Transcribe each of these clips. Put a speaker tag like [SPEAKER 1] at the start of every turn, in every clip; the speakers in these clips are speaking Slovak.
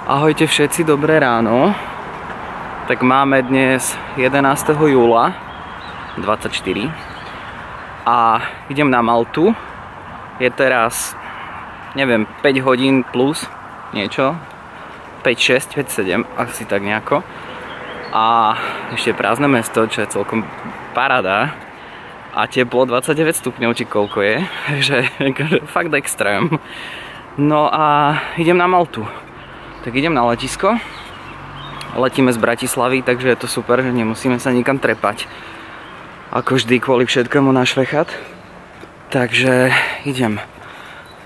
[SPEAKER 1] Ahojte všetci, dobré ráno. Tak máme dnes 11. júla 24 a idem na Maltu. Je teraz, neviem, 5 hodín plus niečo, 5, 6, 5, 7, asi tak nejako. A ešte prázdne mesto, čo je celkom paráda. A teplo 29 stupňov, či koľko je, že fakt extrém. No a idem na Maltu. Tak idem na letisko. Letíme z Bratislavy, takže je to super, že nemusíme sa nikam trepať. Ako vždy kvôli všetkému na švechat. Takže idem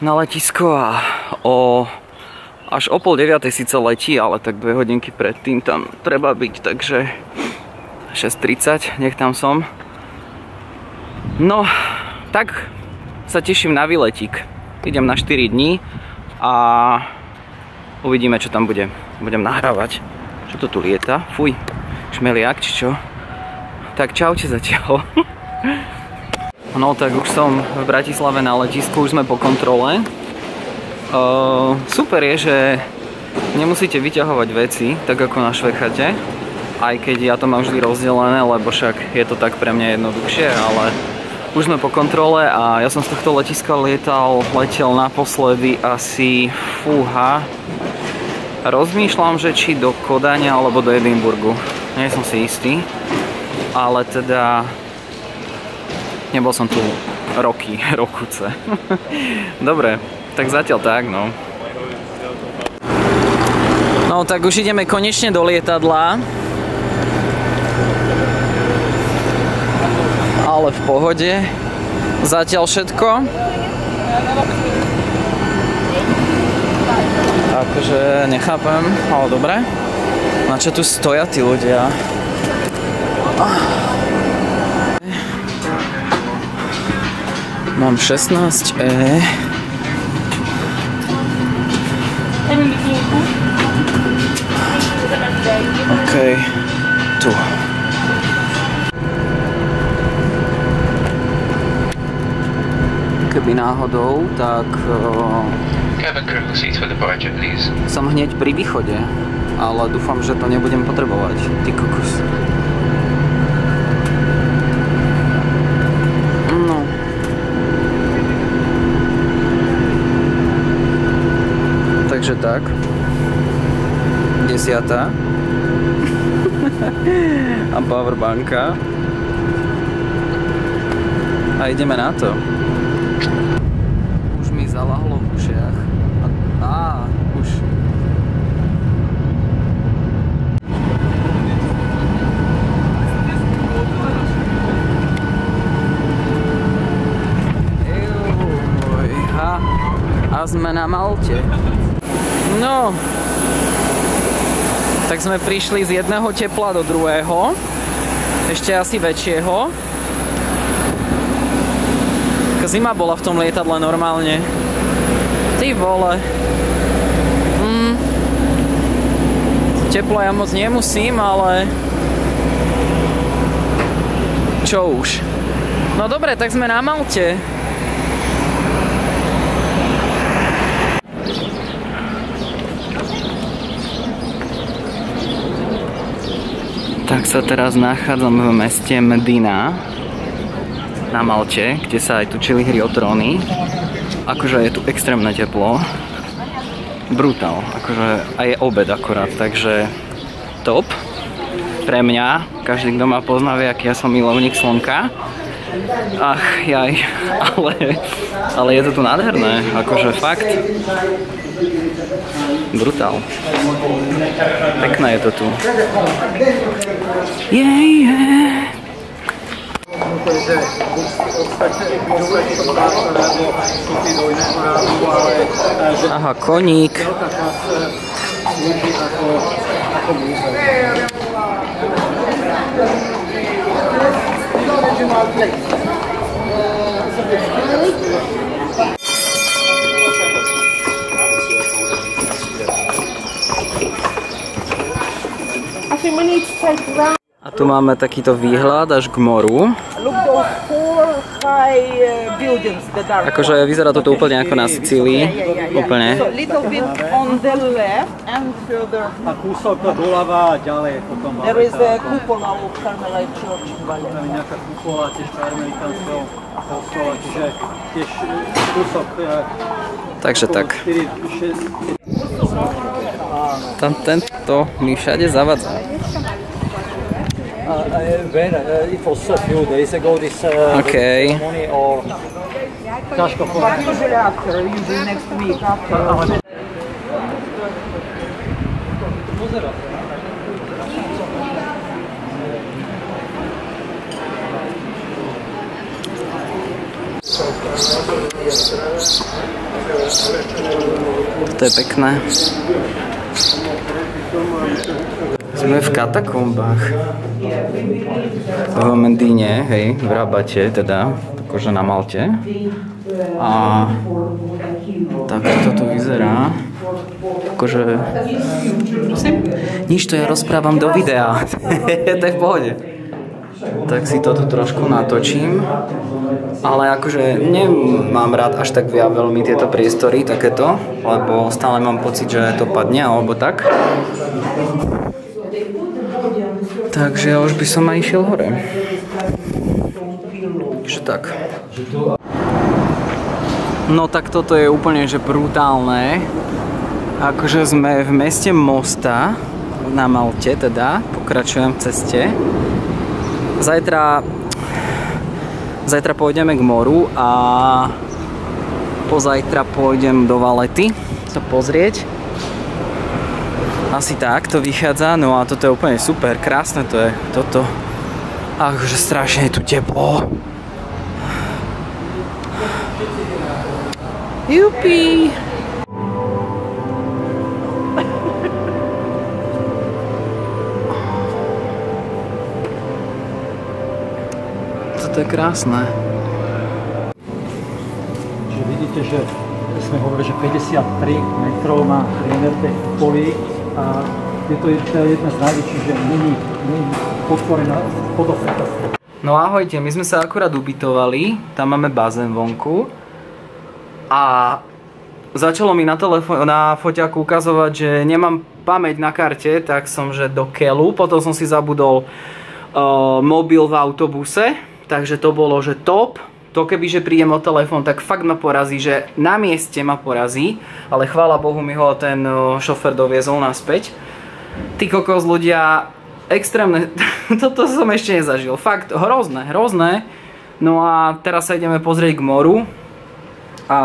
[SPEAKER 1] na letisko a až o 8:30 síce letí, ale tak 2 hodinky predtým tam treba byť, takže 6:30, nech tam som. No, tak sa teším na výletík. Idem na 4 dní a uvidíme, čo tam budem nahrávať. Čo to tu lieta? Fuj, šmeliak, či čo? Tak čaute zatiaľ. No tak už som v Bratislave na letisku, už sme po kontrole. Super je, že nemusíte vyťahovať veci, tak ako na švechate. Aj keď ja to mám vždy rozdelené, lebo však je to tak pre mňa jednoduchšie, ale už sme po kontrole a ja som z tohto letiska letel naposledy asi, fúha, rozmýšľam, že či do Kodania alebo do Edinburgu. Nie som si istý, ale teda nebol som tu rokuce. Dobre, tak zatiaľ tak, no. No tak už ideme konečne do lietadla. Ale v pohode. Zatiaľ všetko. Akože nechápem, ale dobre. Na čo tu stoja tí ľudia? Mám 16E. OK, tu. Keby náhodou, tak som hneď pri východe, ale dúfam, že to nebudem potrebovať. Ty kokos. No. Takže tak. 10. A powerbanka. A ideme na to. Už mi zalahlo v ušiach. Už. A sme na Malte. No. Tak sme prišli z jedného tepla do druhého. Ešte asi väčšieho. Zima bola v tom lietadle normálne. Ty vole. Teplo ja moc nemusím, ale čo už. No dobre, tak sme na Malte. Tak sa teraz nachádzam v meste Medina na Malte, kde sa aj tučili hry o tróny. Akože je tu extrémne teplo. Brutál. Akože aj je obed akorát, takže top. Pre mňa, každý, kto ma pozná, vie, aký ja som milovník slnka. Ach, jaj, ale je to tu nádherné, akože fakt. Brutál. Pekné je to tu. Yeah. Aha, koník. A tu máme takýto výhľad až k moru. Akože vyzerá toto úplne ako na Sicílii. Úplne.
[SPEAKER 2] A kúsok doľava a ďalej potom.
[SPEAKER 3] There is a cupola of Carmelite Church in Valle.
[SPEAKER 2] Tam je nejaká kupola tiež karmelitánskeho kostola, čiže tiež kúsok.
[SPEAKER 1] Takže tak. Tam tento mi všade zavadza.
[SPEAKER 2] When it was a few days ago, this
[SPEAKER 1] Okay.
[SPEAKER 2] ceremony or
[SPEAKER 3] Usually after, usually next week after.
[SPEAKER 1] To je pekné. Sme v katakombách. V Mendíne, hej, v Rabate, teda, akože na Malte. A takto to tu vyzerá. Akože... Nič, to ja rozprávam do videa. To je v pohode. Tak si to tu trošku natočím. Ale akože nemám rád až tak veľmi tieto priestory, takéto, lebo stále mám pocit, že to padne, alebo tak. Takže už by som aj išiel hore. Takže tak. No tak toto je úplne že brutálne. Akože sme v meste Mosta, na Malte teda, pokračujem v ceste. Zajtra pôjdeme k moru a pozajtra pôjdem do Valety sa pozrieť. Asi tak to vychádza, no a toto je úplne super, krásne to je, toto. Akože strašne je tu teplo. Jupi! Toto je krásne.
[SPEAKER 2] Čiže vidíte, že sme hovorili, že 53 metrov má priemer tej kupoly a je to jedna z najväčších, že není podporená podofeta.
[SPEAKER 1] No ahojte, my sme sa akurát ubytovali, tam máme bazén vonku a začalo mi na foťaku ukazovať, že nemám pamäť na karte, tak som že do keľu, potom som si zabudol mobil v autobuse, takže to bolo že top. To kebyže prídem o telefón, tak fakt ma porazí, že na mieste ma porazí, ale chvála Bohu mi ho ten šofér doviezol naspäť. Ty kokos ľudia, extrémne, toto som ešte nezažil, fakt hrozné, hrozné. No a teraz sa ideme pozrieť k moru a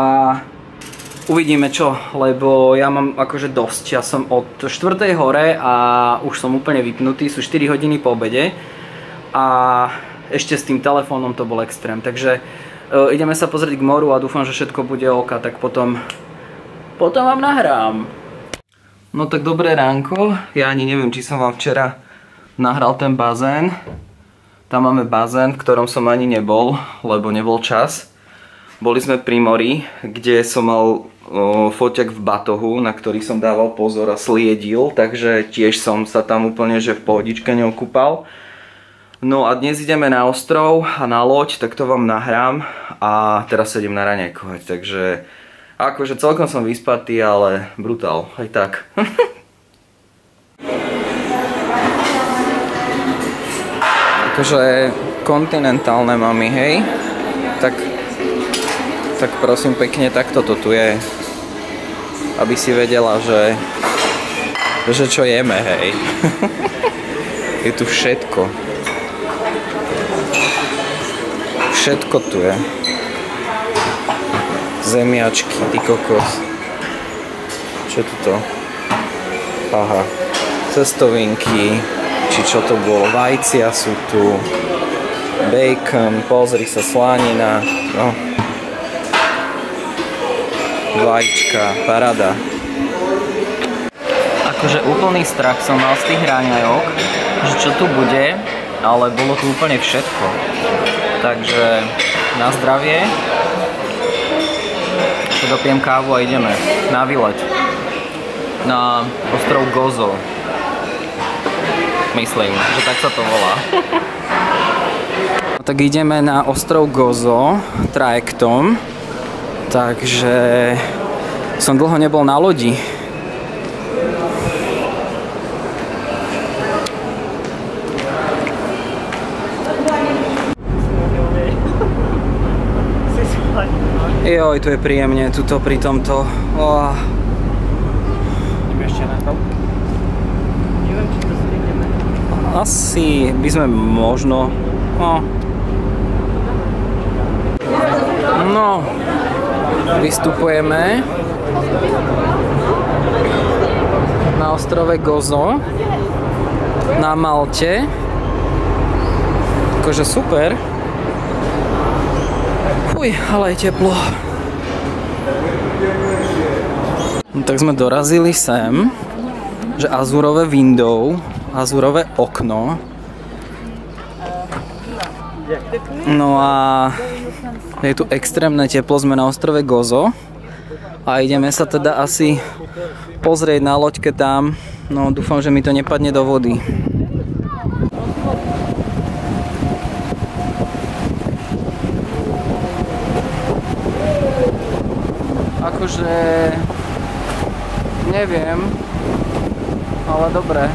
[SPEAKER 1] uvidíme čo, lebo ja mám akože dosť, ja som od 4. hore a už som úplne vypnutý, sú 4 hodiny po obede a ešte s tým telefónom to bol extrém, takže ideme sa pozrieť k moru a dúfam, že všetko bude OK, tak potom vám nahrám. No tak dobré ránko, ja ani neviem, či som vám včera nahral ten bazén. Tam máme bazén, v ktorom som ani nebol, lebo nebol čas. Boli sme pri mori, kde som mal foťak v batohu, na ktorý som dával pozor a sliedil, takže tiež som sa tam úplne že v pohodičke neokúpal. No a dnes ideme na ostrov a na loď, tak to vám nahrám a teraz sa idem na raňajkovať, takže akože celkom som vyspatý, ale brutál, aj tak. Akože kontinentálne mami, hej, tak prosím pekne, takto to tu je, aby si vedela, že čo jeme, hej. Je tu všetko. Všetko tu je. Zemiačky, ty kokos. Čo je to? Aha. Cestovinky. Či čo to bolo? Vajcia sú tu. Bacon. Pozri sa, slanina. No. Vajíčka. Paráda. Akože úplný strach som mal z tých ráňajok, že čo tu bude, ale bolo tu úplne všetko. Takže na zdravie. Ešte dopijem kávu a ideme na výlet. Na ostrov Gozo. Myslím, že tak sa to volá. Tak ideme na ostrov Gozo trajektom, takže som dlho nebol na lodi. Joj, tu je príjemne, tuto pri tomto.
[SPEAKER 2] Ideme ešte na to? Neviem, či to stihneme.
[SPEAKER 1] Asi by sme možno... No, vystupujeme na ostrove Gozo na Malte. Akože super. Fuj, ale je teplo. No, tak sme dorazili sem, že azurové window, azurové okno. No a je tu extrémne teplo, sme na ostrove Gozo a ideme sa teda asi pozrieť na loďke tam. No dúfam, že mi to nepadne do vody. Akože neviem, ale dobre.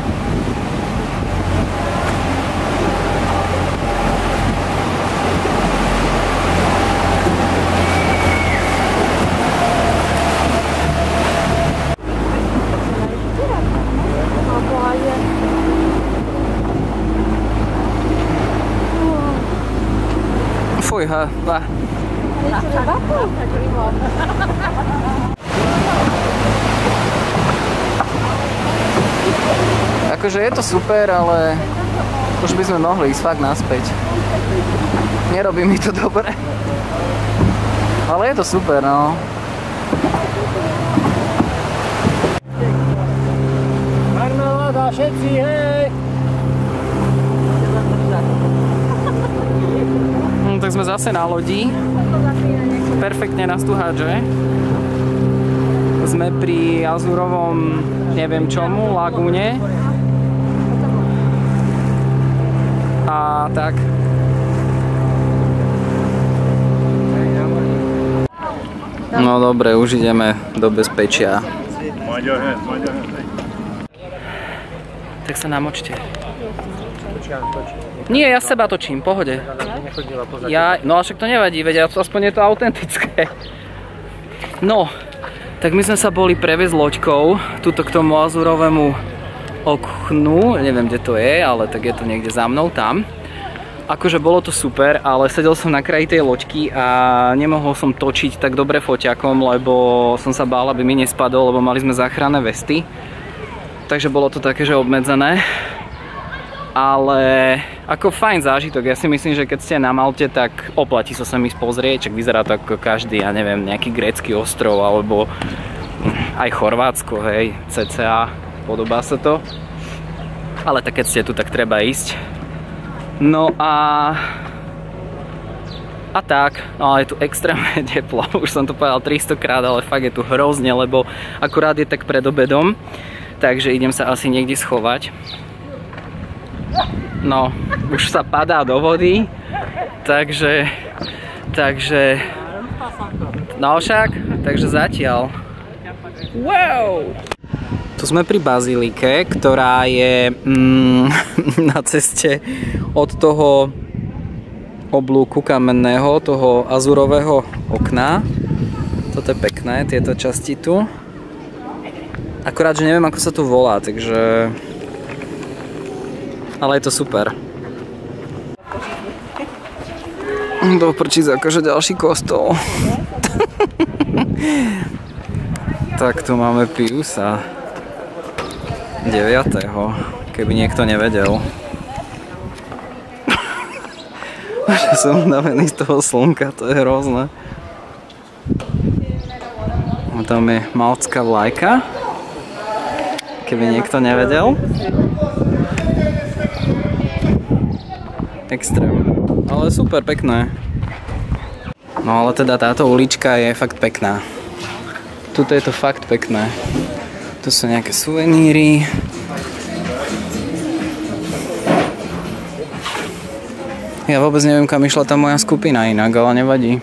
[SPEAKER 1] Fuj, akože je to super, ale už by sme mohli ísť fakt naspäť. Nerobí mi to dobre. Ale je to super, no.
[SPEAKER 2] Marmeláda, všetci, hej!
[SPEAKER 1] Tak sme zase na lodi. Perfektne nás tu hádže. Sme pri azurovom, neviem čomu, lagúne. A tak. No dobre, už ideme do bezpečia. Tak sa namočte. Nie, ja seba točím, pohode. No ale však to nevadí, veď aspoň je to autentické. No, tak my sme sa boli previesť loďkou tuto k tomu azurovému oknu, neviem kde to je, ale tak je to niekde za mnou tam. Akože bolo to super, ale sedel som na kraji tej loďky a nemohol som točiť tak dobre foťakom, lebo som sa bál, aby mi nespadol, lebo mali sme záchranné vesty. Takže bolo to také, že obmedzené. Ale ako fajn zážitok, ja si myslím, že keď ste na Malte, tak oplatí sa sem ísť pozrieť, čak vyzerá to ako každý, ja neviem, nejaký grécky ostrov, alebo aj Chorvátsko, hej, cca, podobá sa to. Ale tak keď ste tu, tak treba ísť. No a tak, no je tu extrémne teplo, už som to povedal 300 krát, ale fakt je tu hrozne, lebo akurát je tak pred obedom, takže idem sa asi niekde schovať. No, už sa padá do vody, takže, no však, takže zatiaľ. Wow! Tu sme pri bazilike, ktorá je na ceste od toho oblúku kamenného, toho azurového okna. Toto je pekné, tieto časti tu. Akurát, že neviem, ako sa tu volá, takže... Ale je to super. Do prčíc, akože ďalší kostol. Tak tu máme Piusa 9. Keby niekto nevedel. Že som unavený z toho slnka, to je hrozné. A tam je maltská vlajka. Keby niekto nevedel. Extrém. Ale super, pekné. No ale teda táto ulička je fakt pekná. Tuto je to fakt pekné. Tu sú nejaké suveníry. Ja vôbec neviem, kam išla tá moja skupina inak, ale nevadí.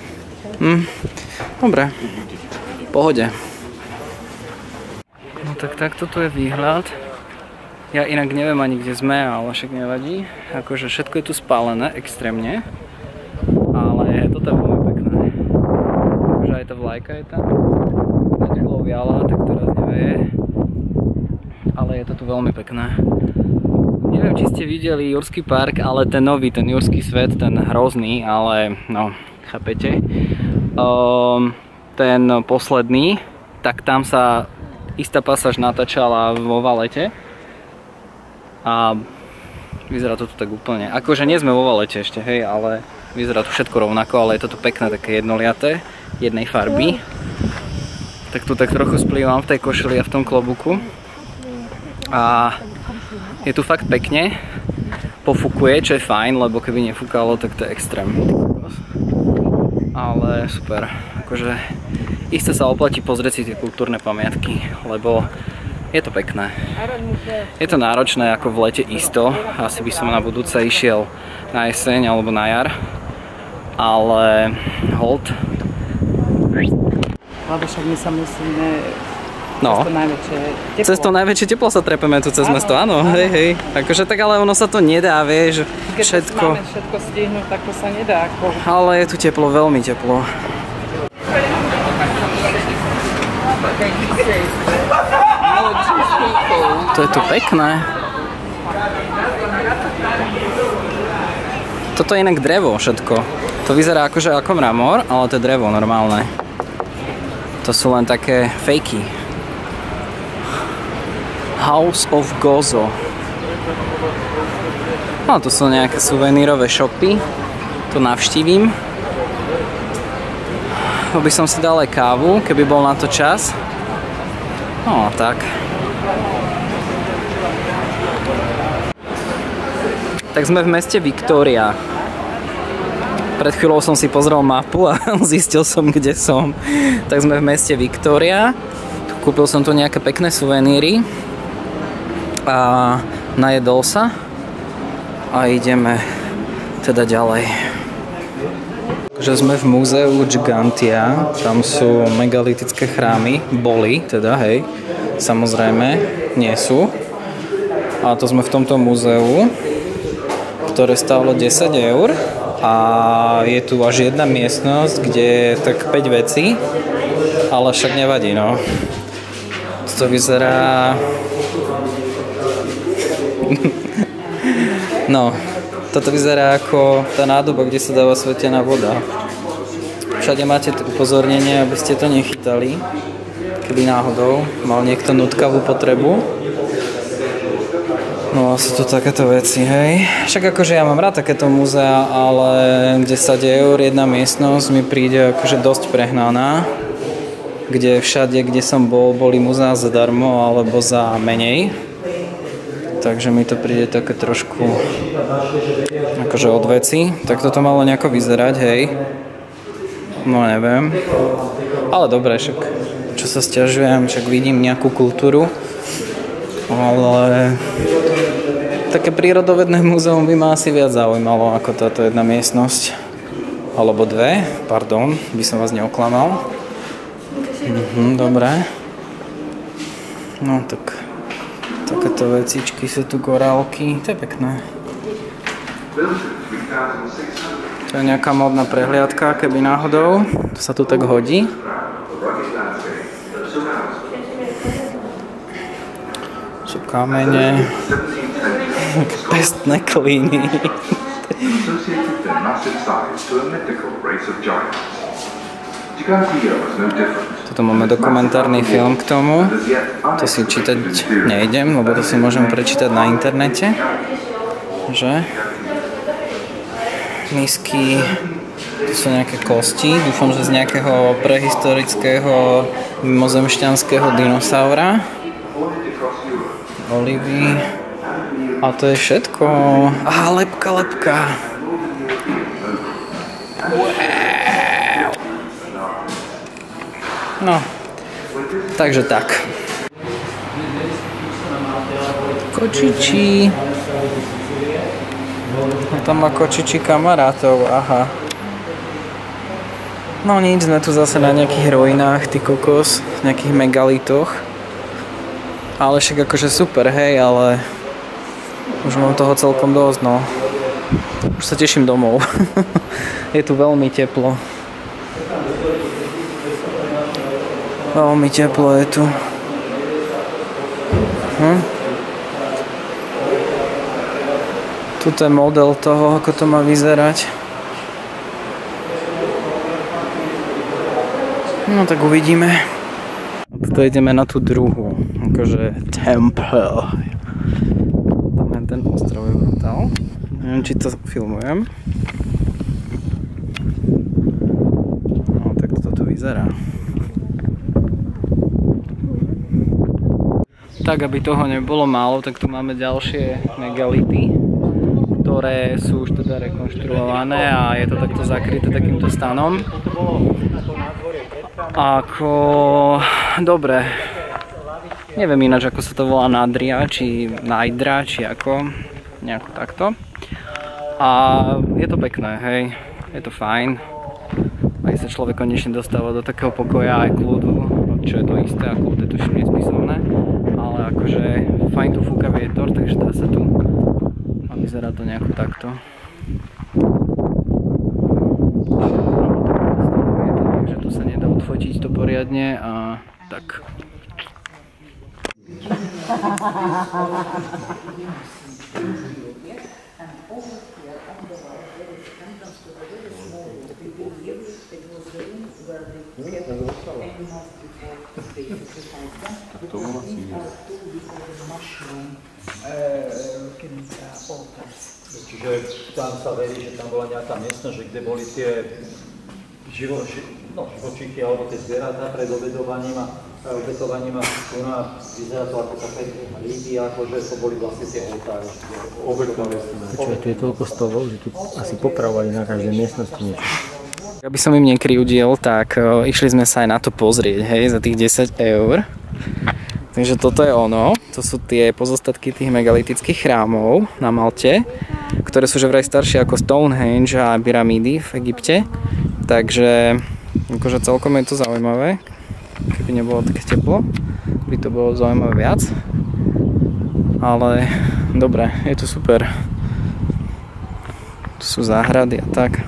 [SPEAKER 1] Dobre. V pohode. No tak takto tu je výhľad. Ja inak neviem ani kde sme, ale však nevadí. Akože všetko je tu spálené extrémne. Ale toto je veľmi pekné. Akože aj tá vlajka je tam. Pred chvíľou viala, tak teraz nevie. Ale je to tu veľmi pekné. Neviem, či ste videli Jurský park, ale ten nový, ten Jurský svet, ten hrozný, ale no, chápete. Ten posledný, tak tam sa istá pasáž natáčala vo Valete. A vyzerá to tu tak úplne. Akože nie sme vo Valete ešte, hej, ale vyzerá tu všetko rovnako, ale je to tu pekné, také jednoliaté, jednej farby. Tak tu tak trochu splývam v tej košeli a v tom klobuku. A je tu fakt pekne, pofúkuje, čo je fajn, lebo keby nefúkalo, tak to je extrém. Ale super, akože isto sa oplatí pozrieť si tie kultúrne pamiatky, lebo je to pekné. Je to náročné ako v lete isto, asi by som na budúce išiel na jeseň alebo na jar, ale hold.
[SPEAKER 3] Lebo však my sa musíme...
[SPEAKER 1] No, cez to najväčšie teplo sa trepeme tu cez mesto, áno, hej. Akože tak, ale ono sa to nedá, vieš, všetko.
[SPEAKER 3] Keď máme všetko stihnúť, tak to sa nedá.
[SPEAKER 1] Ale je tu teplo, veľmi teplo. To je tu pekné. Toto je inak drevo všetko. To vyzerá akože ako mramor, ale to je drevo normálne. To sú len také fejky. House of Gozo. No, tu sú nejaké suvenírové shopy. Tu navštívim. By som si dal aj kávu, keby bol na to čas. No, tak. Tak sme v meste Victoria. Pred chvíľou som si pozrel mapu a zistil som, kde som. Tak sme v meste Victoria. Kúpil som tu nejaké pekné suveníry. A najedol sa. A ideme teda ďalej. Že sme v múzeu Gigantia. Tam sú megalitické chrámy. Boli, teda, hej. Samozrejme, nie sú. A to sme v tomto múzeu, ktoré stálo 10 eur. A je tu až jedna miestnosť, kde je tak 5 vecí. Ale však nevadí, no. To vyzerá... No, toto vyzerá ako tá nádoba, kde sa dáva svetená voda. Všade máte upozornenie, aby ste to nechytali, keby náhodou mal niekto nutkavú potrebu. No a sú to takéto veci, hej. Však akože ja mám rád takéto múzea, ale 10 eur jedna miestnosť mi príde akože dosť prehnaná. Kde všade, kde som bol, boli múzea zadarmo alebo za menej. Takže mi to príde také trošku akože od veci. Tak toto malo nejako vyzerať, hej. No neviem. Ale dobre, však čo sa sťažujem, však vidím nejakú kultúru. Ale také prírodovedné múzeum by ma asi viac zaujímalo ako táto jedna miestnosť. Alebo dve, pardon, by som vás neoklamal. Dobre. No tak takéto vecičky sú tu, korálky, to je pekné. To je nejaká módna prehliadka, keby náhodou, to sa tu tak hodí. Sú kamene, pestné klíny. Toto máme dokumentárny film k tomu. To si čítať nejdem, lebo to si môžem prečítať na internete. Že? Misky. To sú nejaké kosti. Dúfam, že z nejakého prehistorického mimozemšťanského dinosaura. Olivy. A to je všetko. Aha, lepka. No, takže tak. Kočiči. Tam ako čiči kamarátov, aha. No nič, sme tu zase na nejakých ruinách, ty kokos, nejakých megalitoch. Ale však akože super, hej, ale už mám toho celkom dosť, no. Už sa teším domov. Je tu veľmi teplo. Veľmi teplo je tu. Tuto je model toho, ako to má vyzerať. No tak uvidíme. Tuto ideme na tú druhú, akože temple. Tam je ten ostrov je brutál. Neviem, či to filmujem. No tak toto tu vyzerá. Tak, aby toho nebolo málo, tak tu máme ďalšie megality, ktoré sú už teda rekonštruované a je to takto zakryté takýmto stanom. Ako... dobre. Neviem ináč, ako sa to volá Nadria, či Najdra, či ako. Nejako takto. A je to pekné, hej. Je to fajn. Aj sa človek konečne dostáva do takého pokoja aj kľudu, čo je to isté, a kľud je to všetko nesmyselné. Ale akože fajn tu fúka vietor, takže dá sa tu. A vyzerá to nejako takto. Takže tu sa nedá odfotiť to poriadne a tak.
[SPEAKER 2] Čiže tam sa verí, že tam bola nejaká miestnosť, že kde boli tie živočíchy alebo tie zvieratá pred obetovaním a vyzerá to ako také líby, ako že to boli vlastne tie oltáre.
[SPEAKER 4] Počúvaj, tu je toľko stolov, že tu asi popravovali na každej miestnosti niečo.
[SPEAKER 1] Aby som im nekryudil, tak išli sme sa aj na to pozrieť, hej, za tých 10 €. Takže toto je ono, to sú tie pozostatky tých megalitických chrámov na Malte, ktoré sú že vraj staršie ako Stonehenge a pyramídy v Egypte. Takže akože celkom je to zaujímavé, keby nebolo také teplo, by to bolo zaujímavé viac. Ale dobre, je to super. Tu sú záhrady a tak.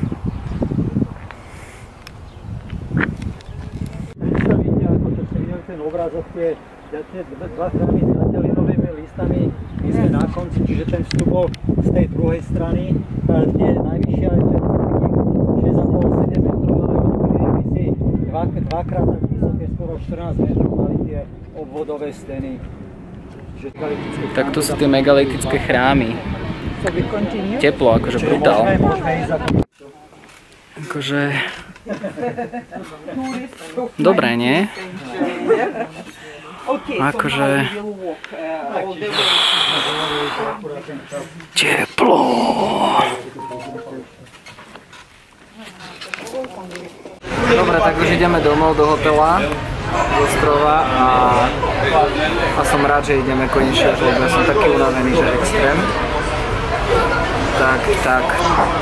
[SPEAKER 2] Ten obrázok tie dva chrámy s natelinovými listami, my sme na konci, čiže ten vstup bol z tej druhej strany, tie najvyššia je 6,5-7 metrov, ale my si dvakrát tak vysoké, skoro 14 metrov mali tie obvodové steny.
[SPEAKER 1] Tak tu sú tie megalitické chrámy. Teplo, akože brutál. Akože... dobre, nie? Akože... teplo! Dobre, tak už ideme domov do hotela z ostrova a som rád, že ideme konečne, lebo som taký unavený, že extrém. Tak,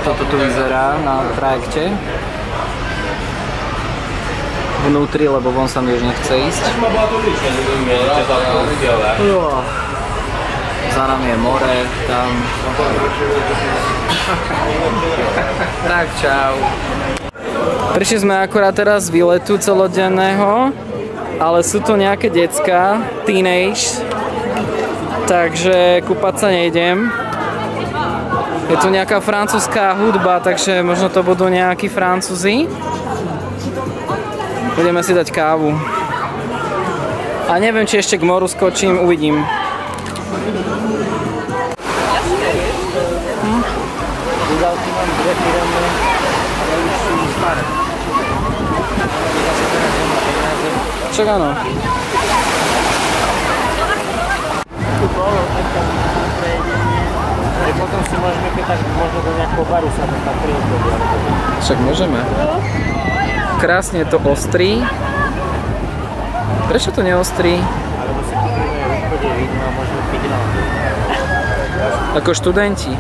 [SPEAKER 1] toto tu vyzerá na trajekte. Vnútri, lebo von sa mi už nechce ísť. Za nami je more, tam. Tak, čau. Prišli sme akurát teraz z výletu celodenného, ale sú to nejaké decká, teenage, takže kúpať sa nejdem. Je tu nejaká francúzska hudba, takže možno to budú nejakí Francúzi. Budeme si dať kávu. A neviem, či ešte k moru skočím, uvidím. Však áno.
[SPEAKER 4] Potom si môžeme tak možno do nejakého baru sa tam prieť.
[SPEAKER 1] Však môžeme. Krásne je to ostrý. Prečo to neostrý?
[SPEAKER 4] Alebo si kúpime v obchode víno a môžeme piť na.
[SPEAKER 1] Ako študenti.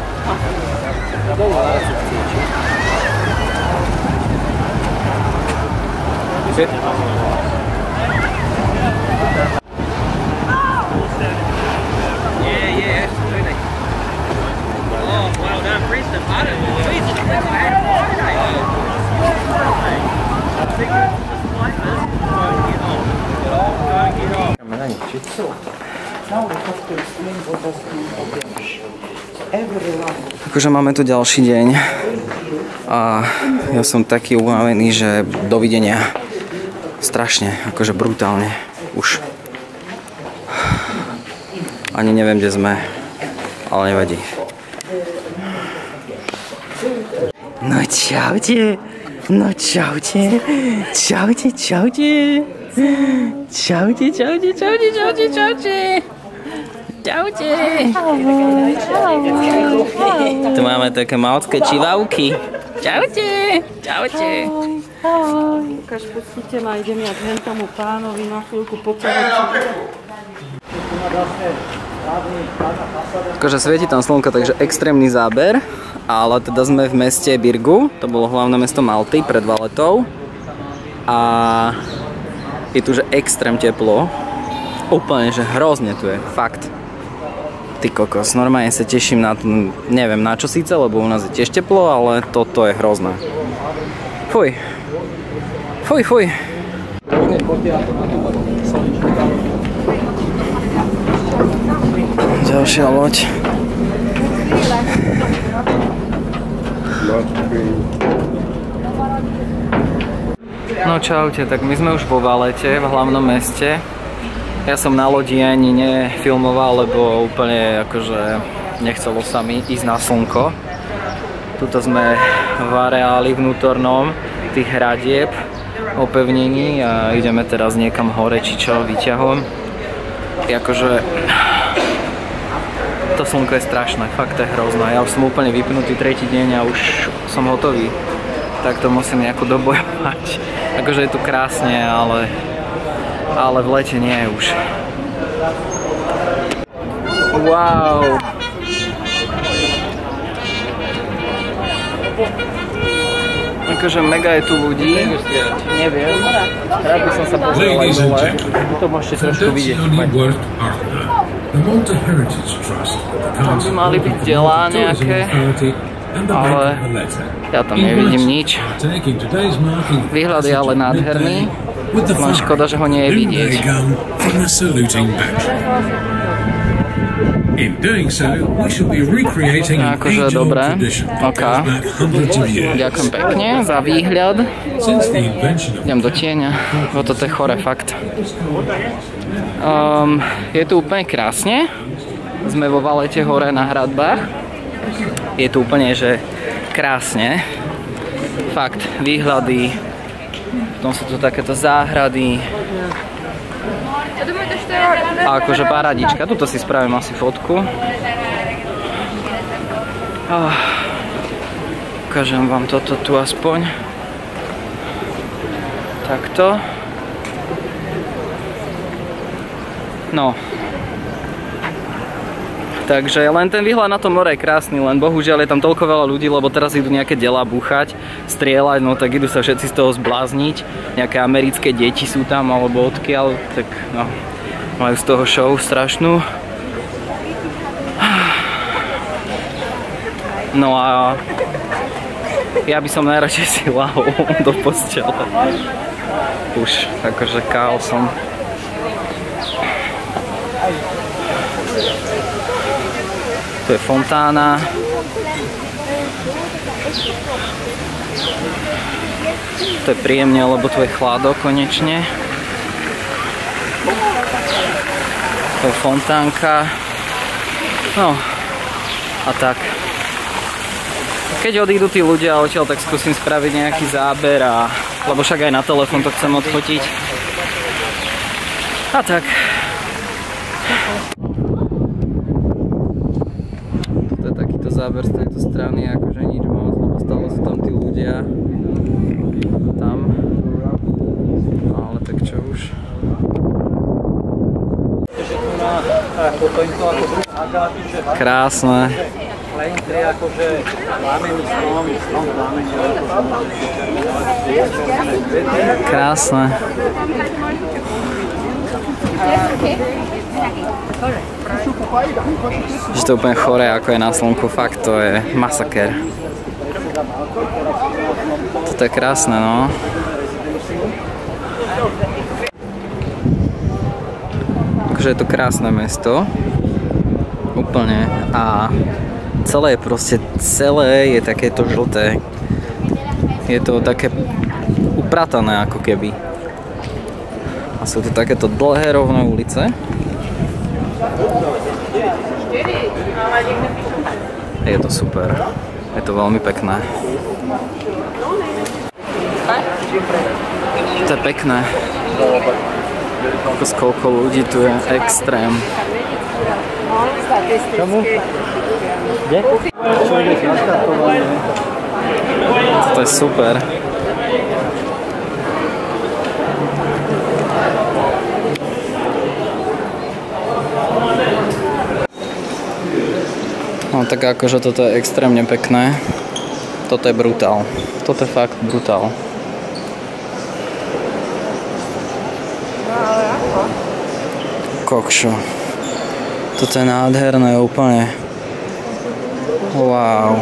[SPEAKER 1] Akože máme tu ďalší deň a ja som taký unavený, že dovidenia. Strašne, akože brutálne. Už ani neviem, kde sme, ale nevadí. No čaute, no čaute, čaute, čaute. Čaute, čaute, čaute, čaute, čaute. Čaute. Tu máme také malské čivavky. Čaute, čaute.
[SPEAKER 3] Ukáž, pustite ma, idem ja k tomu pánovi na chvíľku poťahať.
[SPEAKER 1] Akože svieti tam slnko, takže extrémny záber, ale teda sme v meste Birgu, to bolo hlavné mesto Malty pred Valetou a je tu že extrém teplo, úplne že hrozne tu je, fakt. Ty kokos, normálne sa teším na to, neviem na čo síce, lebo u nás je tiež teplo, ale toto je hrozné. Fuj. Fuj, fuj. Ďalšia loď. No čaute, tak my sme už vo Valete, v hlavnom meste. Ja som na lodi ani nefilmoval, lebo úplne akože nechcelo sa mi ísť na slnko. Tuto sme v areáli vnútornom tých hradieb, opevnení a ideme teraz niekam hore, či čo, výťahom. Akože to slnko je strašné, fakt je hrozné. Ja už som úplne vypnutý tretí deň a už som hotový. Tak to musím nejako dobojovať. Akože je tu krásne, ale v lete nie je už. Wow! Akože mega je tu ľudí. Neviem. Rád by som sa pozrel aj dole. To môžete trošku vidieť. Tam by mali byť delá nejaké, ale ja tam nevidím nič. Výhľad je ale nádherný. Mám škoda, že ho nie je vidieť. Akože dobré, ok. Ďakujem pekne za výhľad. Idem do tieňa, bo toto je chore, fakt. Je tu úplne krásne. Sme vo Valete hore na hradbách. Je tu úplne, že krásne. Fakt, výhľady. Potom sú tu takéto záhrady. A akože parádička. Tuto si spravím asi fotku. Ukážem vám toto tu aspoň. Takto. No. Takže len ten výhľad na to more je krásny, len bohužiaľ je tam toľko veľa ľudí, lebo teraz idú nejaké delá búchať, strieľať, no tak idú sa všetci z toho zblázniť. Nejaké americké deti sú tam, alebo odkiaľ, tak no, majú z toho show strašnú. No a ja by som najradšej si lahol do postele. Už akože kál som. Tu je fontána. To je príjemne, lebo tu je chládok konečne. To je fontánka. No a tak. Keď odídu tí ľudia odtiaľ, tak skúsim spraviť nejaký záber, lebo však aj na telefón to chcem odfotiť. A tak. Záber z tejto strany, akože nič moc, lebo stále sú tam tí ľudia tam, ale tak čo už. Krásne,
[SPEAKER 2] kleň, to je akože plámený strom plámení.
[SPEAKER 1] Krásne. Že to je úplne choré, ako je na slnku, fakt to je masaker. Toto je krásne, no. Takže je to krásne mesto. Úplne. A celé je proste, celé je takéto žlté. Je to také upratané ako keby. A sú tu takéto dlhé rovné ulice. Je to super. Je to veľmi pekné. To je pekné. Koľko ľudí tu je, extrém.
[SPEAKER 2] Čomu? Kde?
[SPEAKER 1] To je super. No tak akože toto je extrémne pekné. Toto je brutál. Toto je fakt brutál. Kokšo. Toto je nádherné úplne. Wow.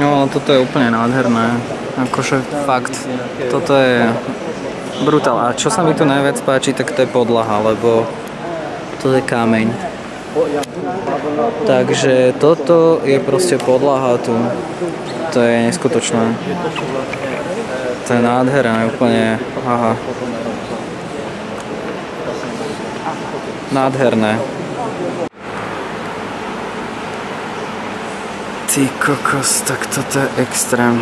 [SPEAKER 1] No, toto je úplne nádherné. Akože fakt. Toto je brutál. A čo sa mi tu najviac páči, tak to je podlaha, lebo toto je kameň. Takže toto je proste podlaha tu. To je neskutočné. To je nádherné úplne. Aha. Nádherné. Ty kokos, tak toto je extrém.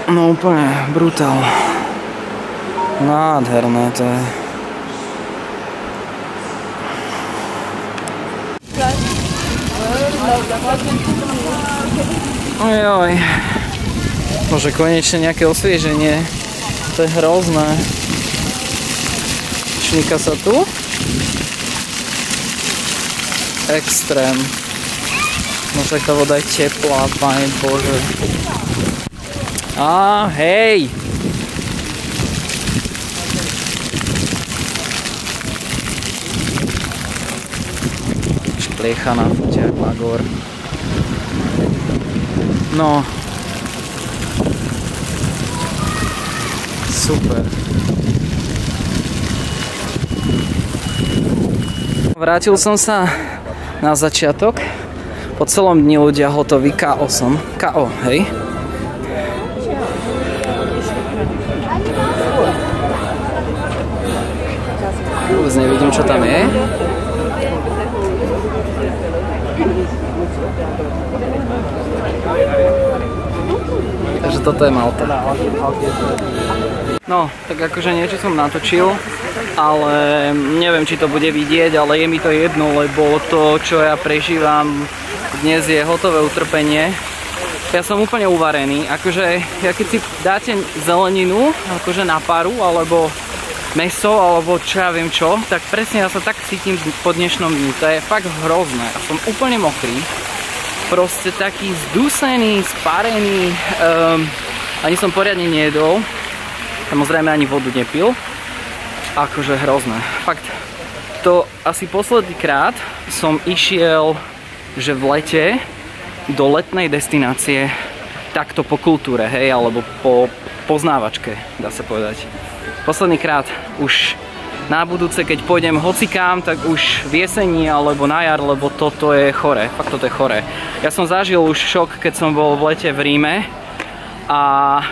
[SPEAKER 1] No úplne brutál. Nádherné to je. Ojoj. Môže konečne nejaké osvieženie. To je hrozné. Šníka sa tu. Extrém. Môže tá voda je teplá, Pane Bože. Á, hej! Špliecha na foťák Magor. No. Super. Vrátil som sa na začiatok. Po celom dni ľudia hotoví KO, hej? Vôbec nevidím, čo tam je. Takže toto je Malta. No, tak akože niečo som natočil, ale neviem, či to bude vidieť, ale je mi to jedno, lebo to, čo ja prežívam dnes, je hotové utrpenie. Ja som úplne uvarený, akože ja keď si dáte zeleninu, akože na paru, alebo mäso, alebo čo ja viem čo, tak presne ja sa tak cítim po dnešnom dni. To je fakt hrozné. Ja som úplne mokrý. Proste taký zdusený, sparený. Ani som poriadne nejedol. Samozrejme ani vodu nepil. Akože hrozné. Fakt, to asi posledný krát som išiel, že v lete do letnej destinácie takto po kultúre, hej, alebo po poznávačke, dá sa povedať. Posledný krát už na budúce, keď pôjdem hocikám, tak už v jeseni alebo na jar, lebo toto je chore. Fakt toto je chore. Ja som zažil už šok, keď som bol v lete v Ríme a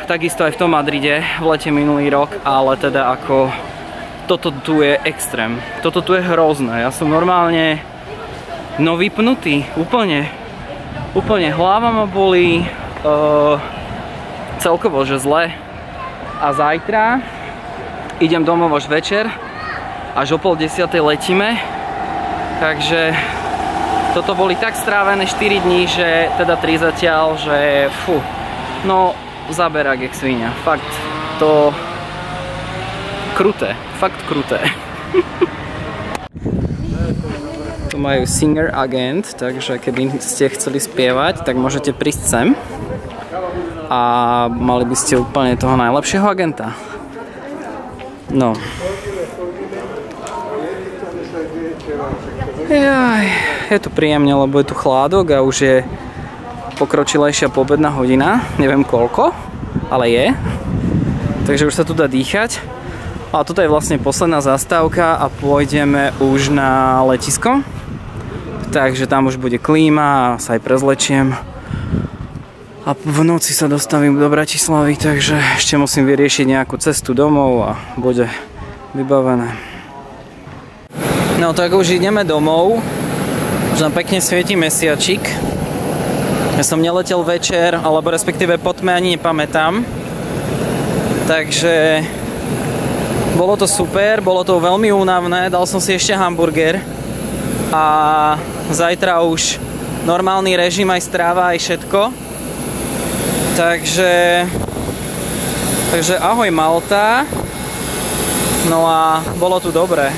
[SPEAKER 1] takisto aj v tom Madride v lete minulý rok, ale teda ako toto tu je extrém. Toto tu je hrozné. Ja som normálne vypnutý. Úplne hlava ma bolí. Celkovo, že zle. A zajtra idem domov až večer, až o 9:30 letíme, takže toto boli tak strávené 4 dní, že teda 3 zatiaľ, že fú. No zaberák jak svinia. Fakt to kruté, fakt kruté. Tu majú singer agent, takže keby ste chceli spievať, tak môžete prísť sem. A mali by ste úplne toho najlepšieho agenta. No. Jaj, je tu príjemne, lebo je tu chládok a už je pokročilejšia poobedná hodina. Neviem koľko, ale je. Takže už sa tu dá dýchať. A toto je vlastne posledná zastávka a pôjdeme už na letisko. Takže tam už bude klíma a sa aj prezlečiem. A v noci sa dostavím do Bratislavy, takže ešte musím vyriešiť nejakú cestu domov a bude vybavené. No tak už ideme domov. Už nám pekne svieti mesiačik. Ja som neletel večer, alebo respektíve po tme ani nepamätám. Takže bolo to super, bolo to veľmi únavné, dal som si ešte hamburger. A zajtra už normálny režim, aj stráva, aj všetko. Takže ahoj Malta. No a bolo tu dobre.